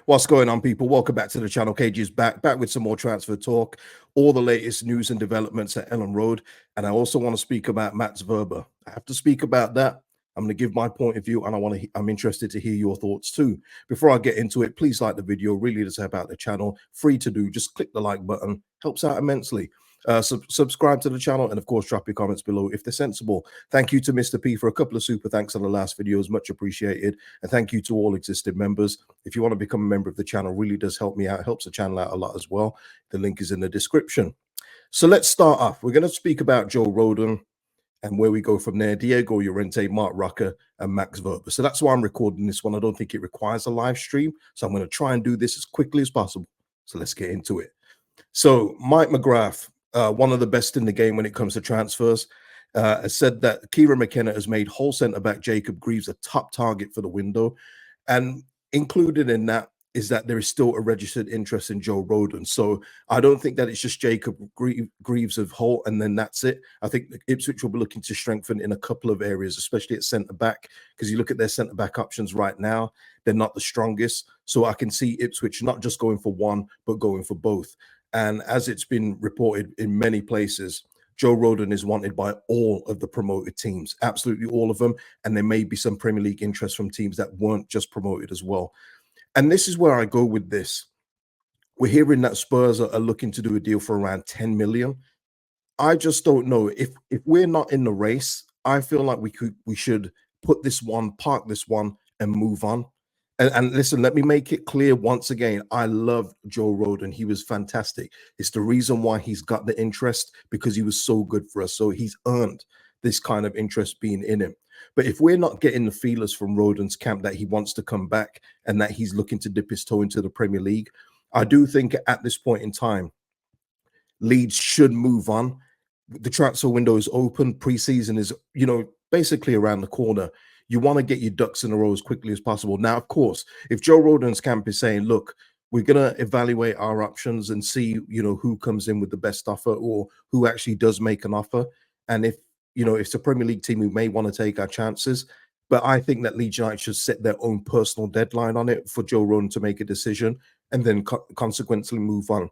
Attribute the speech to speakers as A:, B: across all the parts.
A: What's going on, people? Welcome back to the channel. KG is back with some more transfer talk, all the latest news and developments at Ellen Road. And I also want to speak about Max Wöber. I have to speak about that. I'm going to give my point of view, and I'm interested to hear your thoughts too. Before I get into it, please like the video. Really does help out the channel. Free to do. Just click the like button. Helps out immensely. Subscribe to the channel, and of course drop your comments below if they're sensible. Thank you to Mr. P for a couple of super thanks on the last videos, much appreciated. And thank you to all existing members. If you want to become a member of the channel, really does help me out, helps the channel out a lot as well. The link is in the description. So let's start off. We're going to speak about Joe Rodon and where we go from there. Diego Llorente, Marc Roca, and Max Wöber. So that's why I'm recording this one. I don't think it requires a live stream, so I'm going to try and do this as quickly as possible. So let's get into it. So Mike McGrath, one of the best in the game when it comes to transfers, has said that Kieran McKenna has made whole centre-back Jacob Greaves a top target for the window. And included in that is that there is still a registered interest in Joe Rodon. So I don't think that it's just Jacob Greaves of Hull and then that's it. I think Ipswich will be looking to strengthen in a couple of areas, especially at centre-back, because you look at their centre-back options right now, they're not the strongest. So I can see Ipswich not just going for one, but going for both. And as it's been reported in many places, Joe Rodon is wanted by all of the promoted teams, absolutely all of them. And there may be some Premier League interest from teams that weren't just promoted as well. And this is where I go with this. We're hearing that Spurs are looking to do a deal for around 10 million. I just don't know. If we're not in the race, I feel like we should put this one, park this one, and move on. And listen, let me make it clear once again, I love Joe Rodon. He was fantastic. It's the reason why he's got the interest, because he was so good for us. So he's earned this kind of interest being in him. But if we're not getting the feelers from Rodon's camp that he wants to come back and that he's looking to dip his toe into the Premier League, I do think at this point in time, Leeds should move on. The transfer window is open. Pre-season is, basically around the corner. You want to get your ducks in a row as quickly as possible. Now, of course, if Joe Rodon's camp is saying, look, we're going to evaluate our options and see, who comes in with the best offer or who actually does make an offer. And if it's a Premier League team, we may want to take our chances. But I think that Leeds United should set their own personal deadline on it for Joe Rodon to make a decision and then consequently move on.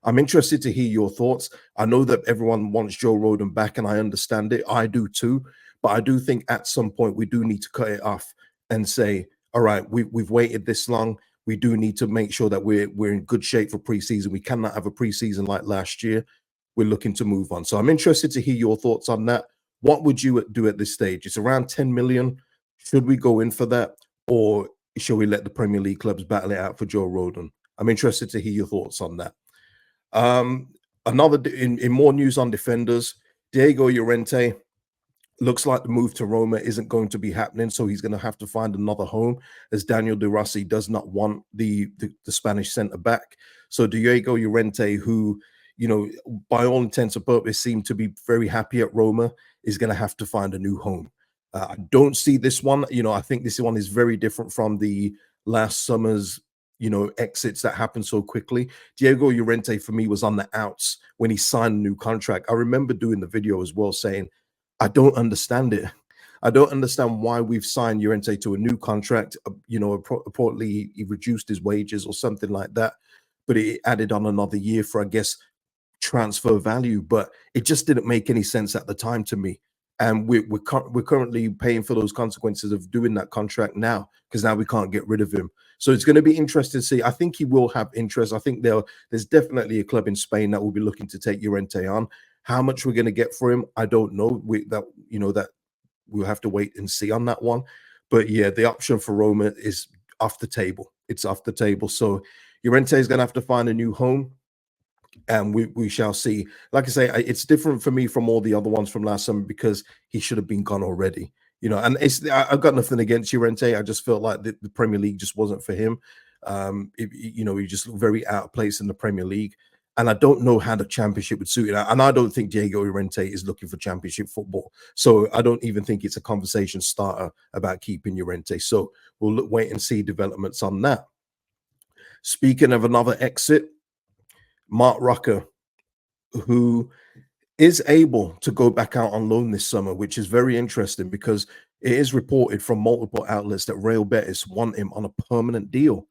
A: I'm interested to hear your thoughts. I know that everyone wants Joe Rodon back, and I understand it. I do too. But I do think at some point we do need to cut it off and say, all right, we've waited this long. We do need to make sure that we're in good shape for preseason. We cannot have a preseason like last year. We're looking to move on. So I'm interested to hear your thoughts on that. What would you do at this stage? It's around 10 million. Should we go in for that? Or shall we let the Premier League clubs battle it out for Joe Rodon? I'm interested to hear your thoughts on that. In more news on defenders, Diego Llorente looks like the move to Roma isn't going to be happening, so he's going to have to find another home, as Daniel De Rossi does not want the Spanish centre back. So Diego Llorente, who by all intents and purposes seemed to be very happy at Roma, is going to have to find a new home. I don't see this one. I think this one is very different from the last summer's exits that happened so quickly. Diego Llorente for me was on the outs when he signed a new contract. I remember doing the video as well saying, I don't understand it. I don't understand why we've signed Llorente to a new contract. Reportedly he reduced his wages or something like that, but it added on another year for, I guess, transfer value. But it just didn't make any sense at the time to me. And we're currently paying for those consequences of doing that contract now, because now we can't get rid of him. So it's going to be interesting to see. I think he will have interest. I think there's definitely a club in Spain that will be looking to take Llorente on. How much we're going to get for him, I don't know. That we'll have to wait and see on that one. But yeah, the option for Roma is off the table. It's off the table. So Llorente is going to have to find a new home, and we shall see. Like I say, it's different for me from all the other ones from last summer, because he should have been gone already. And I've got nothing against Llorente. I just felt like the Premier League just wasn't for him. He just looked very out of place in the Premier League. And I don't know how the Championship would suit it. And I don't think Diego Llorente is looking for Championship football. So I don't even think it's a conversation starter about keeping Llorente. So we'll wait and see developments on that. Speaking of another exit, Marc Roca, who is able to go back out on loan this summer, which is very interesting, because it is reported from multiple outlets that Real Betis want him on a permanent deal.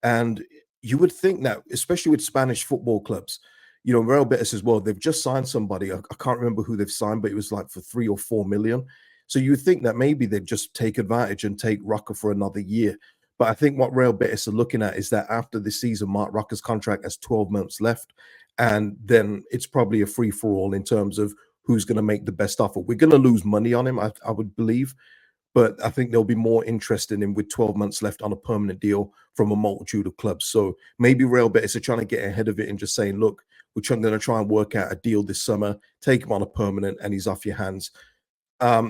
A: And you would think that, especially with Spanish football clubs, Real Betis as well, they've just signed somebody. I can't remember who they've signed, but it was like for 3 or 4 million. So you would think that maybe they'd just take advantage and take Roca for another year. But I think what Real Betis are looking at is that after this season, Marc Roca's contract has 12 months left. And then it's probably a free for all in terms of who's going to make the best offer. We're going to lose money on him, I would believe, but I think there'll be more interest in him with 12 months left on a permanent deal from a multitude of clubs. So maybe Real Betis are trying to get ahead of it and just saying, look, we're going to try and work out a deal this summer, take him on a permanent, and he's off your hands.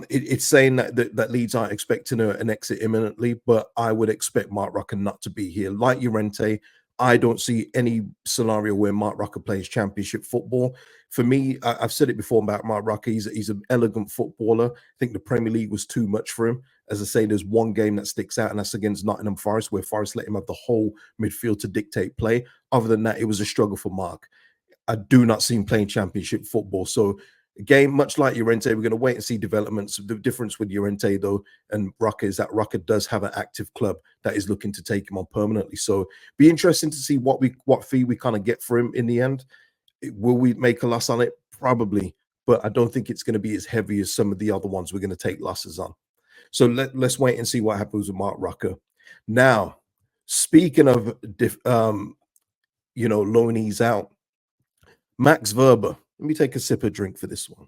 A: It's saying that Leeds aren't expecting an exit imminently, but I would expect Marc Roca not to be here. Like Llorente, I don't see any scenario where Marc Roca plays championship football. For me, I've said it before about Marc Roca. He's an elegant footballer. I think the Premier League was too much for him. As I say, there's one game that sticks out, and that's against Nottingham Forest, where Forest let him have the whole midfield to dictate play. Other than that, it was a struggle for Marc. I do not see him playing championship football. So again, much like Llorente, we're going to wait and see developments. The difference with Llorente, though, and Roca is that Roca does have an active club that is looking to take him on permanently. So be interesting to see what fee we kind of get for him in the end. Will we make a loss on it? Probably, but I don't think it's going to be as heavy as some of the other ones we're going to take losses on. So let's wait and see what happens with Marc Roca. Now, speaking of loanees out, Max Wöber. Let me take a sip of drink for this one.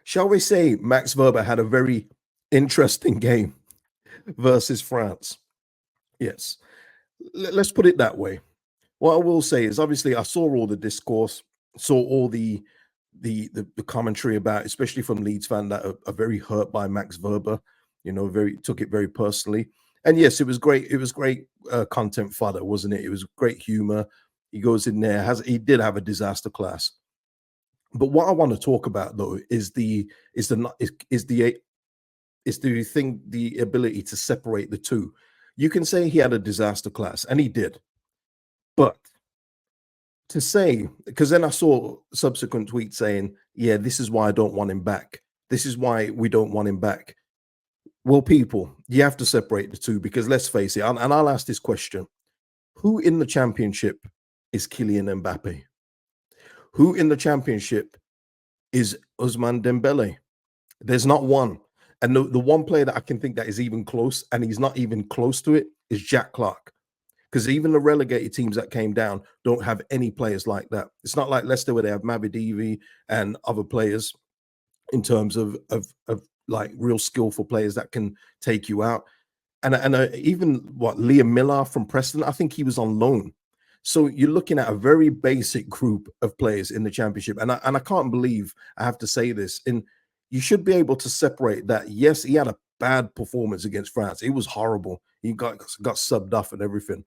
A: Shall we say Max Wöber had a very interesting game versus France? Yes. Let's put it that way. What I will say is, obviously, I saw all the discourse, saw all the commentary about, especially from Leeds fans that are very hurt by Max Wöber. Took it very personally. And yes, it was great. It was great content fodder, wasn't it? It was great humor. He goes in there. He did have a disaster class. But what I want to talk about, though, is the ability to separate the two. You can say he had a disaster class, and he did. But to say, because then I saw subsequent tweets saying, yeah, this is why I don't want him back. This is why we don't want him back. Well, people, you have to separate the two, because let's face it, and I'll ask this question. Who in the championship is Kylian Mbappe? Who in the championship is Ousmane Dembele? There's not one. And the one player that I can think that is even close, and he's not even close to it, is Jack Clark. Because even the relegated teams that came down don't have any players like that. It's not like Leicester where they have Mavididi and other players in terms of like real skillful players that can take you out. And even Liam Miller from Preston, I think he was on loan. So you're looking at a very basic group of players in the championship. And I can't believe I have to say this. And you should be able to separate that. Yes, he had a bad performance against France. It was horrible. He got subbed off and everything.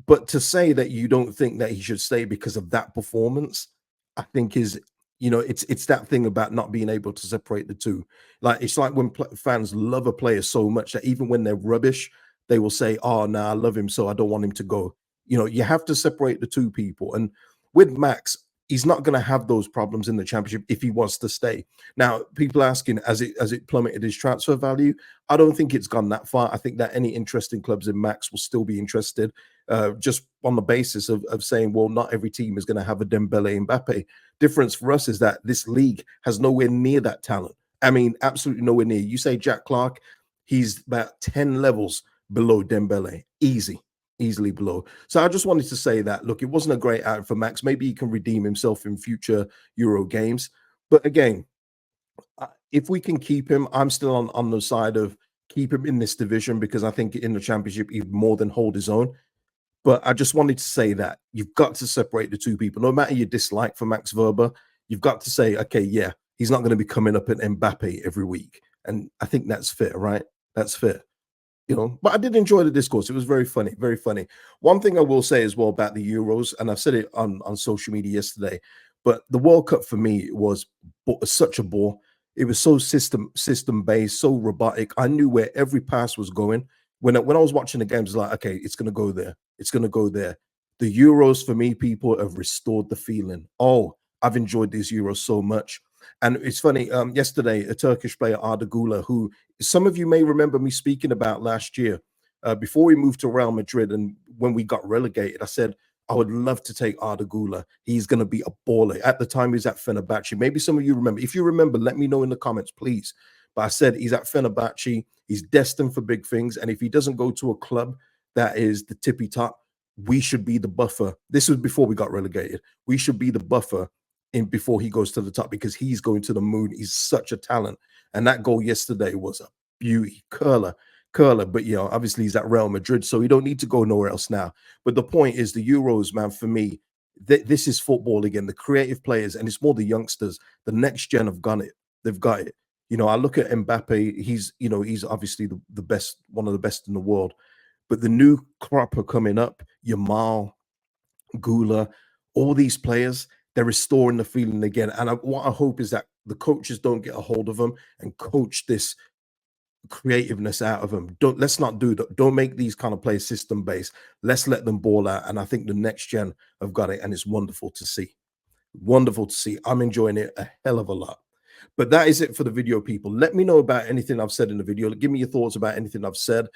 A: But to say that you don't think that he should stay because of that performance, I think is, it's that thing about not being able to separate the two. Like, it's like when fans love a player so much that even when they're rubbish, they will say, oh, no, I love him, so I don't want him to go. You have to separate the two people. And with Max, he's not going to have those problems in the championship if he wants to stay. Now, people asking, has it plummeted his transfer value? I don't think it's gone that far. I think that any interesting clubs in Max will still be interested, just on the basis of saying, well, not every team is going to have a Dembele Mbappe. Difference for us is that this league has nowhere near that talent. I mean, absolutely nowhere near. You say Jack Clark, he's about 10 levels below Dembele. Easily below. So I just wanted to say that, look, it wasn't a great outing for Max. Maybe he can redeem himself in future Euro games. But again, if we can keep him, I'm still on the side of keep him in this division, because I think in the championship, he'd more than hold his own. But I just wanted to say that you've got to separate the two people. No matter your dislike for Max Wöber, you've got to say, okay, yeah, he's not going to be coming up at Mbappe every week. And I think that's fair, right? That's fair. But I did enjoy the discourse. It was very funny, very funny. One thing I will say as well about the Euros, and I've said it on social media yesterday, but the World Cup for me was such a bore. It was so system based, so robotic. I knew where every pass was going. When I was watching the games, like, okay, it's going to go there. It's going to go there. The Euros for me, people have restored the feeling. Oh, I've enjoyed these Euros so much. And it's funny, yesterday, a Turkish player, Arda Güler, who some of you may remember me speaking about last year, before we moved to Real Madrid and when we got relegated, I said, I would love to take Arda Güler. He's going to be a baller. At the time, he was at Fenerbahce. Maybe some of you remember. If you remember, let me know in the comments, please. But I said he's at Fenerbahce. He's destined for big things. And if he doesn't go to a club that is the tippy top, we should be the buffer. This was before we got relegated. We should be the buffer in before he goes to the top, because he's going to the moon. He's such a talent. And that goal yesterday was a beauty. Curler. But, you know, obviously he's at Real Madrid, so he don't need to go nowhere else now. But the point is, the Euros, man, for me, this is football again. The creative players, and it's more the youngsters. The next gen have got it. They've got it. You know, I look at Mbappe. He's obviously the best, one of the best in the world. But the new crop are coming up. Yamal, Gula, all these players, they're restoring the feeling again. And what I hope is that the coaches don't get a hold of them and coach this creativeness out of them. Let's not do that. Don't make these kind of plays system based. Let's let them ball out. And I think the next gen have got it, and it's wonderful to see. Wonderful to see. I'm enjoying it a hell of a lot. But that is it for the video, people. Let me know about anything I've said in the video. Give me your thoughts about anything I've said.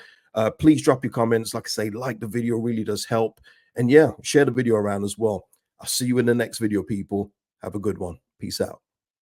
A: Please drop your comments. Like I say, like the video, really does help. And yeah, share the video around as well. I'll see you in the next video, people. Have a good one. Peace out.